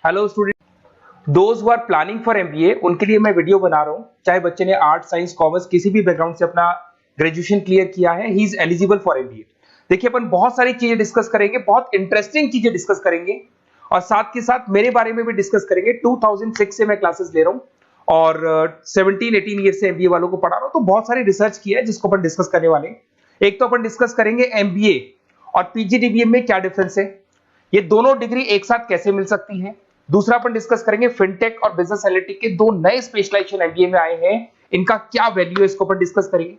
Hello student, those who are planning for MBA उनके लिए मैं वीडियो बना रहा हूं। चाहे बच्चे ने आर्ट, साइंस, कॉमर्स किसी भी बैकग्राउंड से अपना ग्रेजुएशन क्लियर किया है, he is eligible for MBA. देखिए, अपन बहुत सारी चीजें डिस्कस करेंगे, बहुत इंटरेस्टिंग चीजें डिस्कस करेंगे और साथ के साथ मेरे बारे में भी डिस्कस करेंगे। 2006 से मैं क्लासेस ले रहा हूं और 17-18 ईयर से एमबीए वालों को पढ़ा रहा हूं, तो बहुत सारी रिसर्च की है जिसको अपन डिस्कस करने वाले हैं। एक तो अपन डिस्कस करेंगे एमबीए और पीजीडीबीएम में क्या डिफरेंस है, ये दोनों डिग्री एक साथ कैसे मिल सकती है। दूसरा अपन डिस्कस करेंगे फिनटेक और बिजनेस एनालिटिक के दो नए स्पेशलाइजेशन एमबीए में आए हैं, इनका क्या वैल्यू है, इसको अपन डिस्कस करेंगे।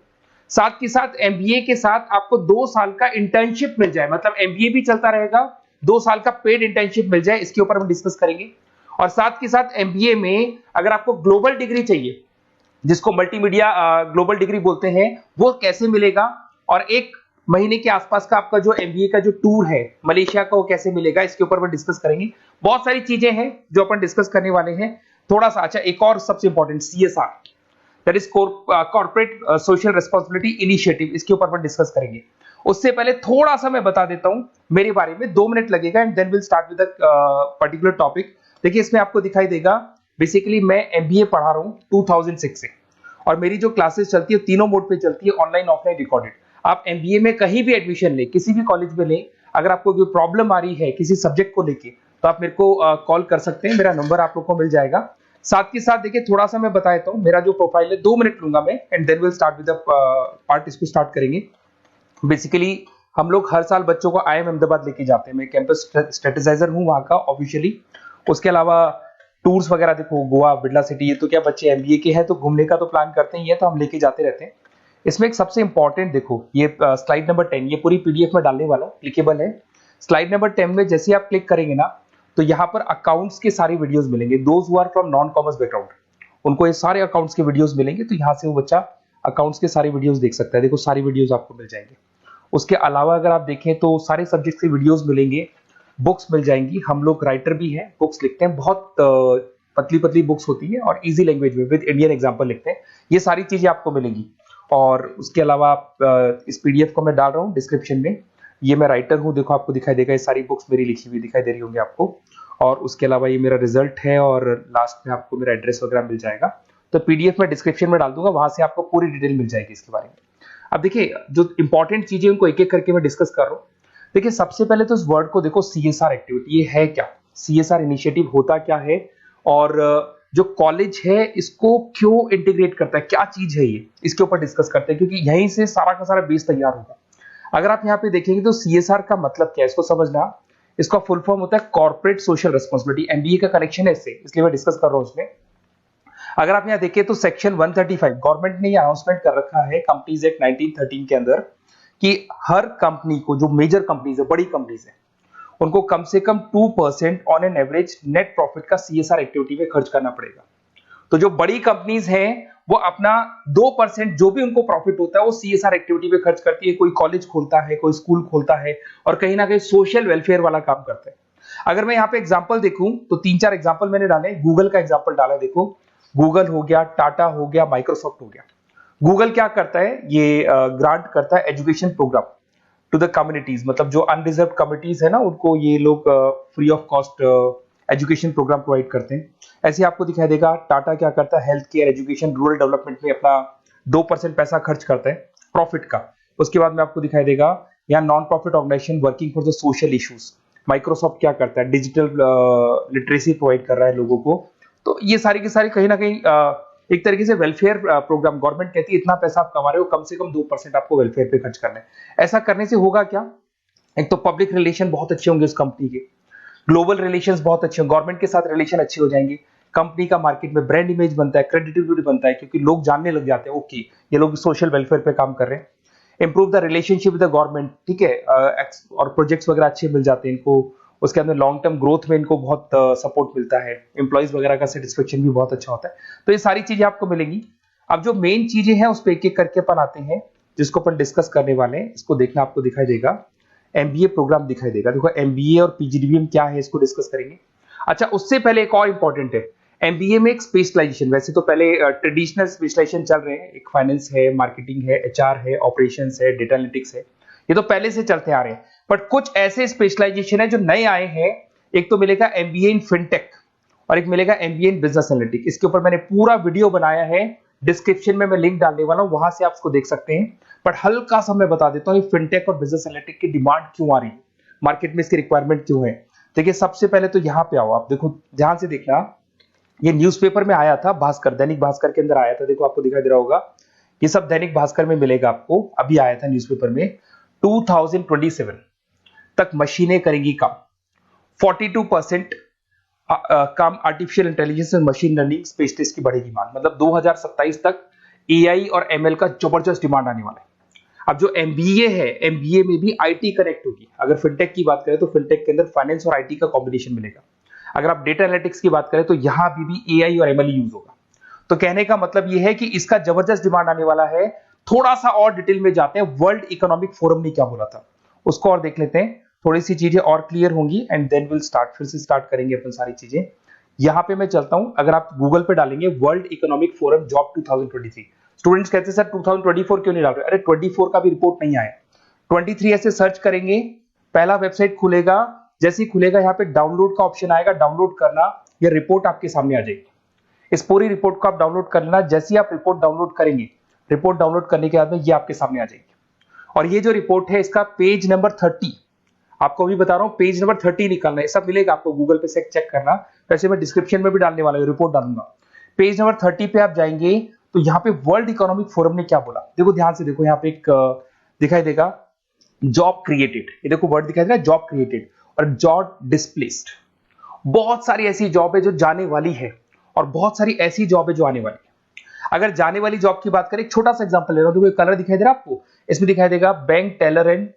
साथ के साथ एमबीए के साथ आपको 2 साल का इंटर्नशिप मिल जाए, मतलब एमबीए भी चलता रहेगा, 2 साल का पेड इंटर्नशिप मिल जाए, इसके ऊपर हम डिस्कस करेंगे। और साथ के साथ एमबीए में अगर आपको ग्लोबल डिग्री चाहिए, जिसको मल्टीमीडिया ग्लोबल डिग्री बोलते हैं, वो कैसे मिलेगा, और 1 महीने के आसपास का आपका जो एमबीए का जो टूर है मलेशिया का, वो कैसे मिलेगा, इसके ऊपर अपन डिस्कस करेंगे। बहुत सारी चीजें हैं जो अपन डिस्कस करने वाले हैं। थोड़ा सा अच्छा, एक और सबसे important CSR, that is corporate social responsibility initiative, इसके ऊपर अपन डिस्कस करेंगे। उससे पहले थोड़ा सा मैं बता देता हूं मेरे बारे में, 2 मिनट लगेगा and then will start with particular topic. देखिए, इसमें आपको दिखाई देगा बेसिकली मैं एमबीए पढ़ा रहा हूं 2006 से, और मेरी जो क्लासेस चलती है तीनों मोड पे चलती है, ऑनलाइन, ऑफलाइन, रिकॉर्डेड। आप एमबीए में कहीं भी एडमिशन लें, किसी भी कॉलेज में लें, अगर आपको कोई प्रॉब्लम आ रही है किसी सब्जेक्ट को लेके, तो आप मेरे को कॉल कर सकते हैं, मेरा नंबर आप लोग को मिल जाएगा। साथ के साथ देखिए, थोड़ा सा मैं बता देता हूं, मेरा जो प्रोफाइल है 2 मिनट लूंगा मैं and then will start with the part, इसको स्टार्ट करेंगे। बेसिकली हम लोग हर साल बच्चों को आईएम अहमदाबाद लेके जाते हैं, मैं कैंपस स्ट्रेटेजाइजर हूं वहां का ऑफिशियली। उसके अलावा टूर्स वगैरह, देखो गोवा, बिरला सिटी, ये तो क्या बच्चे एमबीए के हैं तो घूमने का तो प्लान करते ही है, तो हम लेके जाते रहते हैं। इसमें एक सबसे इंपॉर्टेंट, देखो ये स्लाइड नंबर 10, ये पूरी पीडीएफ में डालने वाला हूं, क्लिकेबल है। स्लाइड नंबर 10 में जैसे आप क्लिक करेंगे ना, तो यहाँ पर अकाउंट्स के सारे वीडियोस मिलेंगे। Those who are from non commerce background, उनको ये सारे अकाउंट्स के वीडियोस मिलेंगे, तो यहाँ से वो बच्चा अकाउंट्स के सारे वीडियोस देख सकता है। देखो, सारी वीडियोस आपको मिल जाएंगे। उसके अलावा अगर आप देखें तो सारे सब्जेक्ट के वीडियोस मिलेंगे, बुक्स मिल जाएंगी। हम लोग राइटर भी हैं, बुक्स लिखते हैं, बहुत पतली पतली बुक्स होती है और इजी लैंग्वेज में विद इंडियन एग्जांपल लिखते हैं। ये सारी चीजें आपको मिलेंगी। और उसके अलावा इस पीडीएफ को मैं डाल रहा हूँ डिस्क्रिप्शन में, ये मैं राइटर हूँ, देखो आपको दिखाई देगा, ये सारी बुक्स मेरी लिखी हुई दिखाई दे रही होंगी आपको। और उसके अलावा ये मेरा रिजल्ट है और लास्ट में आपको मेरा एड्रेस वगैरह मिल जाएगा। तो पीडीएफ में डिस्क्रिप्शन में डाल दूंगा, वहां से आपको पूरी डिटेल मिल जाएगी इसके बारे में। अब देखिए, जो इंपॉर्टेंट चीजें उनको एक एक करके मैं डिस्कस कर रहा हूँ। देखिए, सबसे पहले तो इस वर्ड को देखो, सीएसआर एक्टिविटी, ये है क्या, सीएसआर इनिशिएटिव होता क्या है, और जो कॉलेज है इसको क्यों इंटीग्रेट करता है, क्या चीज है ये, इसके ऊपर डिस्कस करते हैं, क्योंकि यहीं से सारा का सारा बेस तैयार होगा। अगर आप यहाँ पे देखेंगे तो सीएसआर का मतलब क्या है, इसको समझना। इसका फुल फॉर्म होता है कॉर्पोरेट सोशल रिस्पांसिबिलिटी। एमबीए का कनेक्शन है इससे, इसलिए मैं डिस्कस कर रहा हूँ इसमें। अगर आप यहाँ देखिए तो सेक्शन 135, गवर्नमेंट ने ये अनाउंसमेंट कर रखा है कंपनीज एक्ट 1913 के अंदर, कि हर कंपनी को, जो मेजर कंपनीज है, बड़ी कंपनीज है, उनको कम से कम 2% on an average net profit का सीएसआर एक्टिविटी में खर्च करना पड़ेगा। तो जो बड़ी कंपनीज हैं वो अपना 2% जो भी उनको प्रॉफिट होता है वो सीएसआर एक्टिविटी पे खर्च करती है। कोई कॉलेज खोलता है, कोई स्कूल खोलता है, और कहीं ना कहीं सोशल वेलफेयर वाला काम करता है। अगर मैं यहाँ पे एग्जांपल देखूं तो 3-4 एग्जांपल मैंने डाले। गूगल का एग्जांपल डाला है, देखो गूगल हो गया, टाटा हो गया, माइक्रोसॉफ्ट हो गया। गूगल क्या करता है, ये ग्रांट करता है education programme to the communities, मतलब जो अनरिजर्व कम्युनिटीज है ना, उनको ये लोग free of cost education programme provide करते हैं। ऐसे आपको दिखाई देगा टाटा क्या करता है, health care, education, rural development में अपना 2% पैसा खर्च करता है प्रॉफिट का। उसके बाद में आपको दिखाई देगा यहाँ non profit organisation working for the social issues. Microsoft क्या करता है, डिजिटल लिटरेसी प्रोवाइड कर रहा है लोगों को। तो ये सारी की सारी कहीं ना कहीं एक तरीके से वेलफेयर प्रोग्राम। गवर्नमेंट कहती है इतना पैसा आप कमा रहे हो, कम से कम 2% आपको वेलफेयर पे खर्च करना है। ऐसा करने से होगा क्या, एक तो पब्लिक रिलेशन बहुत अच्छे होंगे उस कंपनी के, ग्लोबल रिलेशंस बहुत अच्छे होंगे, गवर्नमेंट के साथ रिलेशन अच्छे हो जाएंगे, कंपनी का मार्केट में ब्रांड इमेज बनता है, क्रेडिबिलिटी बनता है, क्योंकि लोग जानने लग जाते हैं ओके ये लोग सोशल वेलफेयर पे काम कर रहे हैं। Improve the relationship with the government, ठीक है, और प्रोजेक्ट्स वगैरह अच्छे मिल जाते हैं इनको। उसके अंदर लॉन्ग टर्म ग्रोथ में इनको बहुत सपोर्ट मिलता है, एम्प्लॉइज वगैरह का सेटिस्फेक्शन भी बहुत अच्छा होता है। तो ये सारी चीजें आपको मिलेंगी। अब जो मेन चीजें हैं उस पर एक एक करके अपन आते हैं, जिसको अपन डिस्कस करने वाले हैं। इसको देखना, आपको दिखाई देगा एमबीए प्रोग्राम दिखाई देगा। देखो एमबीए और पीजीडीबीएम क्या है, इसको डिस्कस करेंगे। अच्छा, उससे पहले एक और इंपॉर्टेंट है, एमबीए में एक स्पेशलाइजेशन, वैसे तो पहले ट्रेडिशनल स्पेशलाइजेशन चल रहे हैं, एक फाइनेंस है, मार्केटिंग है, एचआर है, ऑपरेशंस है, डेटा एनालिटिक्स है, ये तो पहले से चलते आ रहे हैं। बट कुछ ऐसे स्पेशलाइजेशन है जो नए आए हैं। एक तो मिलेगा एमबीए इन फिनटेक, और एक मिलेगा एमबीए इन बिजनेस एनालिटिक्स। इसके ऊपर मैंने पूरा वीडियो बनाया है, डिस्क्रिप्शन में मैं लिंक डालने वाला हूं, वहां से आप उसको देख सकते हैं। बट हल्का सा मैं बता देता हूं ये फिनटेक और बिजनेस एनालिटिक्स की डिमांड क्यों आ रही है, मार्केट में इसकी रिक्वायरमेंट क्यों है। देखिए सबसे पहले तो यहाँ पे आओ, आप देखो ध्यान से देखना, ये न्यूज़पेपर में आया था, भास्कर, दैनिक भास्कर के अंदर आया था, देखो आपको दिखाई दे रहा होगा, ये सब दैनिक भास्कर में मिलेगा आपको, अभी आया था न्यूज़पेपर में। 2027 तक मशीनें करेंगी काम, 42% काम आर्टिफिशियल इंटेलिजेंस और मशीन लर्निंग स्पेशलिस्ट की बढ़ेगी मांग, मतलब 2027 तक एआई और एमएल का जबरदस्त डिमांड आने वाला है। अब जो एमबीए है, एमबीए में भी आईटी कनेक्ट होगी। अगर फिनटेक की बात करें तो फिनटेक के अंदर फाइनेंस और आईटी का कॉम्बिनेशन मिलेगा। अगर आप डेटा एनालिटिक्स की बात करें तो यहां भी एआई और एमएल यूज होगा। तो कहने का मतलब यह है कि इसका जबरदस्त डिमांड आने वाला है। थोड़ा सा और डिटेल में जाते हैं, वर्ल्ड इकोनॉमिक फोरम ने क्या बोला था उसको और देख लेते हैं, थोड़ी सी चीजें और क्लियर होंगी एंड देन विल स्टार्ट, फिर से स्टार्ट करेंगे अपन सारी चीजें। यहां पे मैं चलता हूं, अगर आप गूगल पे डालेंगे world economic forum job 2023, students कहते हैं सर 2024 क्यों नहीं डाल रहे, अरे 24 का भी रिपोर्ट नहीं आया, 23 ऐसे सर्च करेंगे, पहला वेबसाइट खुलेगा, जैसे ही खुलेगा यहाँ पे डाउनलोड का ऑप्शन आएगा, डाउनलोड करना, ये रिपोर्ट आपके सामने आ जाएगी। इस पूरी रिपोर्ट को आप डाउनलोड कर लेना, जैसे ही आप रिपोर्ट डाउनलोड करेंगे, रिपोर्ट डाउनलोड करने के बाद में ये आपके सामने आ जाएगी। और ये जो रिपोर्ट है इसका पेज नंबर 30, आपको भी बता रहा हूं पेज नंबर 30 निकालना है, सब मिलेगा आपको गूगल पे से चेक करना, वैसे मैं डिस्क्रिप्शन में भी डालने वाला हूं, रिपोर्ट डालूंगा। पेज नंबर 30 पे आप जाएंगे तो यहाँ पे वर्ल्ड इकोनॉमिक फोरम ने क्या बोला, देखो ध्यान से देखो, यहाँ पे एक दिखाई देगा जॉब क्रिएटेड, ये देखो वर्ड दिखाई दे रहा है जॉब क्रिएटेड और जॉब डिस्प्लेस्ड। बहुत सारी ऐसी जॉब है जो जाने वाली है और बहुत सारी ऐसी जॉब है जो आने वाली है। अगर जाने वाली जॉब की बात करें, एक छोटा सा एग्जांपल ले रहा हूं, देखो कलर दिखाई दे रहा है आपको, इसमें दिखाई देगा bank teller and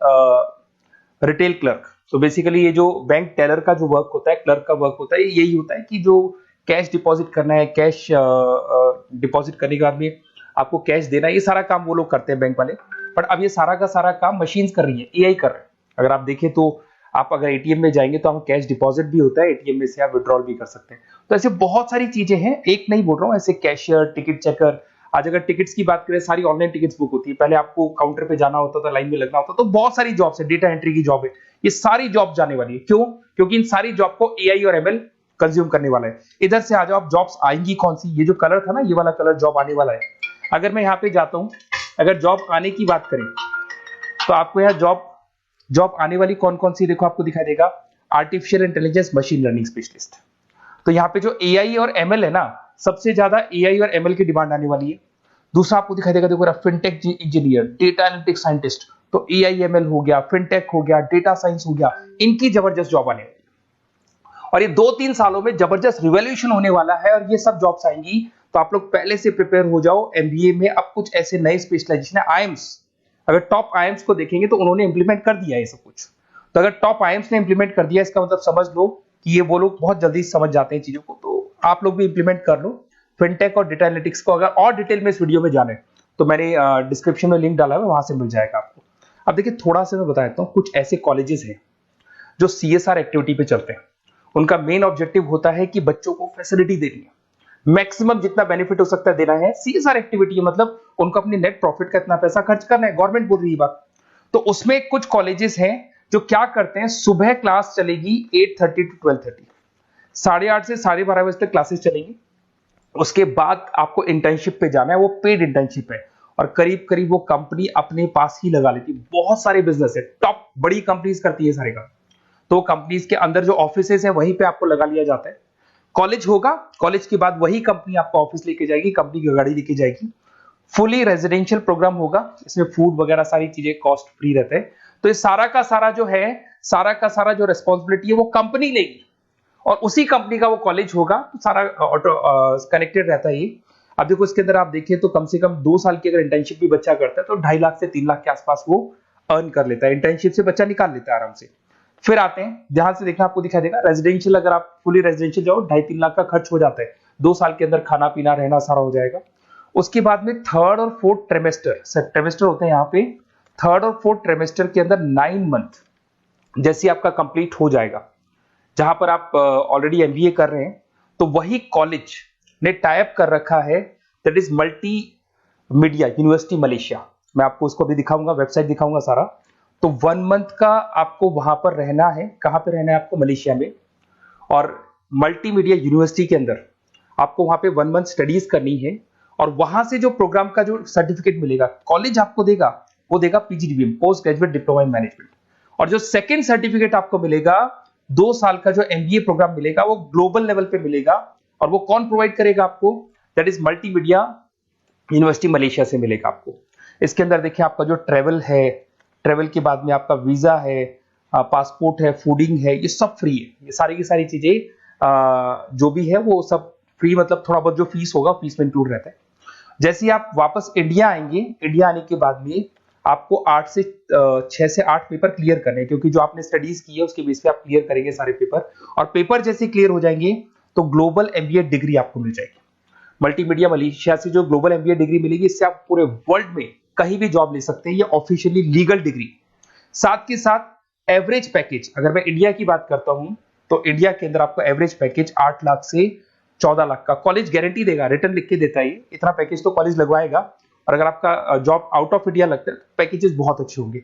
retail clerk. तो बेसिकली ये जो बैंक टेलर का जो वर्क होता है, क्लर्क का वर्क होता है, यही होता है कि जो कैश डिपॉजिट करना है, कैश डिपॉजिट करने के बाद में आपको कैश देना है, ये सारा काम वो लोग करते हैं बैंक वाले। बट अब ये सारा का सारा काम मशीन्स कर रही है, एआई कर रहे हैं। अगर आप देखें तो आप अगर एटीएम में जाएंगे तो आपको कैश डिपॉजिट भी होता है, एटीएम में से आप विड्रॉल भी कर सकते हैं। तो ऐसे बहुत सारी चीजें हैं, एक नहीं बोल रहा हूँ, ऐसे कैशियर, टिकट चेकर, आज अगर टिकट्स की बात करें सारी ऑनलाइन टिकट्स बुक होती है, पहले आपको काउंटर पे जाना होता था, लाइन में लगना होता, तो बहुत सारी जॉब्स है, डेटा एंट्री की जॉब है, ये सारी जॉब जाने वाली है। क्यों? क्योंकि इन सारी जॉब को एआई और एमएल कंज्यूम करने वाला है। इधर से आ जाओ, आप जॉब्स आएंगी कौन सी, ये जो कलर था ना, ये वाला कलर जॉब आने वाला है। अगर मैं यहाँ पे जाता हूँ, अगर जॉब आने की बात करें तो आपको यहाँ जॉब आने वाली कौन कौन सी, देखो आपको दिखाई देगा artificial intelligence machine learning specialist. तो यहाँ पे जो एआई और एमएल है ना, सबसे ज्यादा एआई और एमएल की डिमांड आने वाली है। दूसरा आपको दिखाई देगा, देखो fintech engineer, data analytics scientist, तो एआई एमएल हो गया, फिनटेक हो गया, डेटा साइंस हो गया, इनकी जबरदस्त जॉब आने वाली है। और ये 2-3 सालों में जबरदस्त रिवॉल्यूशन होने वाला है और ये सब जॉब्स आएंगी। तो आप लोग पहले से प्रिपेयर हो जाओ। एमबीए में अब कुछ ऐसे नए स्पेशलाइजेशन है, आईएम्स, अगर टॉप आईएम्स को देखेंगे तो उन्होंने इंप्लीमेंट कर दिया है ये सब कुछ। तो अगर टॉप आईएम्स ने इंप्लीमेंट कर दिया, इसका मतलब समझ लो कि ये वो लोग बहुत जल्दी समझ जाते हैं चीजों को, तो आप लोग भी इंप्लीमेंट कर लो फिनटेक और डेटा एनालिटिक्स को। अगर और डिटेल में इस वीडियो में जाने तो मैंने डिस्क्रिप्शन में लिंक डाला है, वहां से मिल जाएगा आपको। अब देखिए थोड़ा सा मैं बता देता हूँ, कुछ ऐसे कॉलेजेस हैं जो सीएसआर एक्टिविटी पे चलते हैं। उनका मेन ऑब्जेक्टिव होता है कि बच्चों को फैसिलिटी देनी है, मैक्सिमम जितना बेनिफिट हो सकता है देना है। सीएसआर एक्टिविटी मतलब उनको अपने नेट प्रॉफिट का इतना पैसा खर्च करना है, गवर्नमेंट बोल रही है बात। तो उसमें कुछ कॉलेजेस हैं जो क्या करते हैं, सुबह क्लास चलेगी 8:30 to 12:30, 8:30 से 12:30 बजे तक क्लासेस चलेंगी। उसके बाद आपको इंटर्नशिप पे जाना है, वो पेड इंटर्नशिप है और करीब करीब वो कंपनी अपने पास ही लगा लेती है। बहुत सारे बिजनेस है, टॉप बड़ी कंपनीज करती है सारे काम। तो कंपनीज के अंदर जो ऑफिसेज है वहीं पे आपको लगा लिया जाता है। कॉलेज होगा, कॉलेज के बाद वही कंपनी आपको ऑफिस लेके जाएगी, कंपनी की गाड़ी लेके जाएगी। फुली रेजिडेंशियल प्रोग्राम होगा, इसमें फूड वगैरह सारी चीजें कॉस्ट फ्री रहते हैं। तो ये सारा का सारा जो है, सारा का सारा जो रेस्पॉन्सिबिलिटी है वो कंपनी लेगी और उसी कंपनी का वो कॉलेज होगा। तो सारा ऑटो कनेक्टेड रहता है ये। अब देखो इसके अंदर आप देखिए तो कम से कम 2 साल की अगर इंटर्नशिप भी बच्चा करता है तो 2.5 लाख से 3 लाख के आसपास वो अर्न कर लेता है, इंटर्नशिप से बच्चा निकाल लेता है आराम से। फिर आते हैं, ध्यान से देखना, आपको दिखाई देगा रेजिडेंशियल, अगर आप फुली रेजिडेंशियल जाओ 2.5-3 लाख का खर्च हो जाता है, 2 साल के अंदर खाना पीना रहना सारा हो जाएगा। उसके बाद में 3rd और 4th ट्रेमेस्टर होते हैं यहाँ पे। 3rd और 4th ट्रेमेस्टर के अंदर 9 मंथ जैसे आपका कंप्लीट हो जाएगा, जहां पर आप ऑलरेडी एमबीए कर रहे हैं, तो वही कॉलेज ने टाइप कर रखा है, that is multi media university Malaysia. मैं आपको उसको भी दिखाऊंगा, वेबसाइट दिखाऊंगा सारा। तो 1 मंथ का आपको वहां पर रहना है। कहां पे रहना है आपको? मलेशिया में। और मल्टीमीडिया यूनिवर्सिटी के अंदर आपको वहां पे 1 मंथ स्टडीज करनी है और वहां से जो प्रोग्राम का जो सर्टिफिकेट मिलेगा कॉलेज आपको देगा, वो देगा PGDBM, post graduate diploma in management. और जो सेकंड सर्टिफिकेट आपको मिलेगा 2 साल का जो एमबीए प्रोग्राम मिलेगा वो ग्लोबल लेवल पे मिलेगा। और वो कौन प्रोवाइड करेगा आपको? That is multimedia university Malaysia से मिलेगा आपको। इसके अंदर देखिए आपका जो ट्रेवल है, ट्रेवल के बाद में आपका वीजा है, पासपोर्ट है, फूडिंग है, ये सब फ्री है। ये सारी की सारी चीजें जो भी है वो सब फ्री, मतलब थोड़ा बहुत जो फीस होगा फीस में इंक्लूड रहता है। जैसे ही आप वापस इंडिया आएंगे, इंडिया आने के बाद में आपको 6 से 8 पेपर क्लियर करने हैं, क्योंकि जो आपने स्टडीज की है उसके बेस पे आप क्लियर करेंगे सारे पेपर। और पेपर जैसे क्लियर हो जाएंगे तो ग्लोबल एमबीए डिग्री आपको मिल जाएगी। मल्टीमीडिया मलेशिया से जो ग्लोबल एमबीए डिग्री मिलेगी, इससे आप पूरे वर्ल्ड में कहीं भी जॉब ले सकते हैं। ये ऑफिशियली लीगल डिग्री। साथ के साथ एवरेज पैकेज, अगर मैं इंडिया की बात करता हूं तो इंडिया के अंदर आपको एवरेज पैकेज 8 लाख से 14 लाख का कॉलेज गारंटी देगा, रिटर्न लिख के देता है। इतना पैकेज तो कॉलेज लगवाएगा। और अगर आपका जॉब आउट ऑफ इंडिया लगता है तो पैकेजेस बहुत अच्छे होंगे।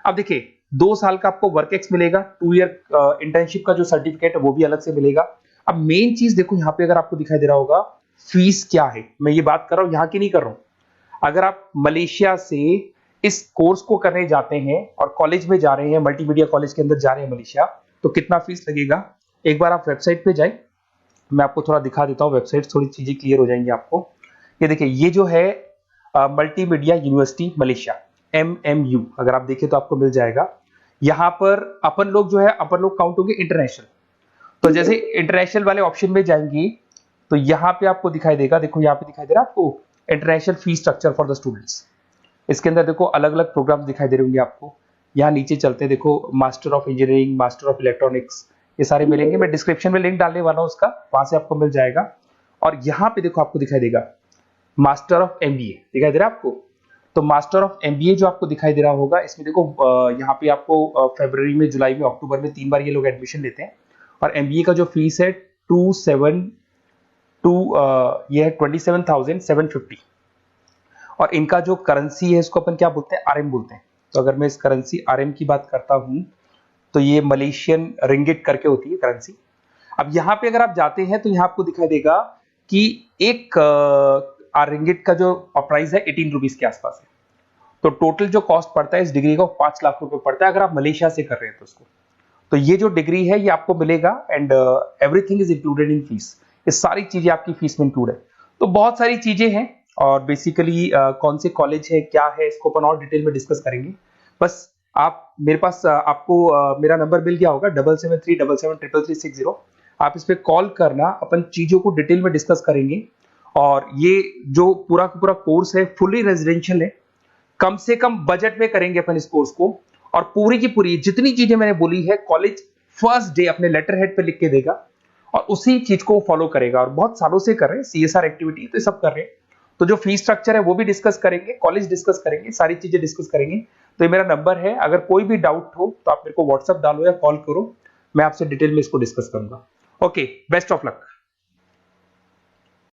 अब देखिए 2 साल का आपको वर्क एक्स मिलेगा, 2 ईयर इंटर्नशिप का जो सर्टिफिकेट है वो भी अलग से मिलेगा। अब मेन चीज देखो यहाँ पे, अगर आपको दिखाई दे रहा होगा फीस क्या है, मैं ये बात कर रहा हूं यहाँ की नहीं कर रहा हूं। अगर आप मलेशिया से इस कोर्स को करने जाते हैं और कॉलेज में जा रहे हैं, मल्टीमीडिया कॉलेज के अंदर जा रहे हैं मलेशिया, तो कितना फीस लगेगा? एक बार आप वेबसाइट पे जाए, मैं आपको थोड़ा दिखा देता हूँ वेबसाइट, थोड़ी चीजें क्लियर हो जाएंगी आपको। ये देखिए, ये जो है मल्टीमीडिया यूनिवर्सिटी मलेशिया, MMU, अगर आप देखें तो आपको मिल जाएगा। यहाँ पर अपन लोग जो है, अपन लोग काउंट होंगे इंटरनेशनल। तो जैसे इंटरनेशनल वाले ऑप्शन में जाएंगे तो यहाँ पे आपको दिखाई देगा, देखो यहाँ पे दिखाई दे रहा है आपको international fee structure for the students. इसके अंदर देखो अलग अलग प्रोग्राम दिखाई दे रहे होंगे आपको। यहाँ नीचे चलते हैं, देखो master of engineering, master of electronics, ये सारे मिलेंगे। मैं डिस्क्रिप्शन में लिंक डालने वाला हूँ उसका, वहां से आपको मिल जाएगा। और यहाँ पे देखो आपको दिखाई देगा मास्टर ऑफ एमबीए, दिखाई दे रहा है आपको। तो मास्टर ऑफ एमबीए जो आपको दिखाई दे रहा होगा, इसमें देखो यहाँ पे आपको फरवरी में, जुलाई में, अक्टूबर में 3 बार ये लोग एडमिशन लेते हैं। और एमबीए का जो फीस है 27,750। और इनका जो करेंसी है इसको अपन क्या बोलते हैं? RM बोलते हैं। तो अगर मैं इस करेंसी RM की बात करता हूं तो ये मलेशियन रिंगिट करके होती है करेंसी। अब यहाँ पे अगर आप जाते हैं तो यहाँ आपको दिखाई देगा कि एक रिंगिट का जो प्राइस है 18 रुपीज के आसपास है। तो टोटल जो कॉस्ट पड़ता है इस डिग्री का 5 लाख रुपए पड़ता है, अगर आप मलेशिया से कर रहे हैं तो उसको। तो ये जो डिग्री है ये आपको मिलेगा and everything is included in fees. ये सारी चीजें आपकी फीस में इंक्लूड है। तो बहुत सारी चीजें हैं और बेसिकली कौन से कॉलेज है, क्या है, इसको अपन और डिटेल में डिस्कस करेंगे। बस आप मेरे पास आपको मेरा नंबर मिल गया होगा 7737773360। आप इस पे कॉल करना, अपन चीजों को डिटेल में डिस्कस करेंगे। और ये जो पूरा का पूरा कोर्स है फुली रेजिडेंशियल है, कम से कम बजट में करेंगे अपन इस कोर्स को। और पूरी की पूरी जितनी चीजें मैंने बोली है कॉलेज फर्स्ट डे अपने लेटर हेड पे लिख के देगा और उसी चीज को फॉलो करेगा। और बहुत सालों से कर रहे हैं, CSR एक्टिविटी तो सब कर रहे हैं। तो जो फीस स्ट्रक्चर है वो भी डिस्कस करेंगे, कॉलेज डिस्कस करेंगे, सारी चीजें डिस्कस करेंगे। तो ये मेरा नंबर है, अगर कोई भी डाउट हो तो आप मेरे को व्हाट्सएप डालो या कॉल करो, मैं आपसे डिटेल में इसको डिस्कस करूंगा। Okay, best of luck.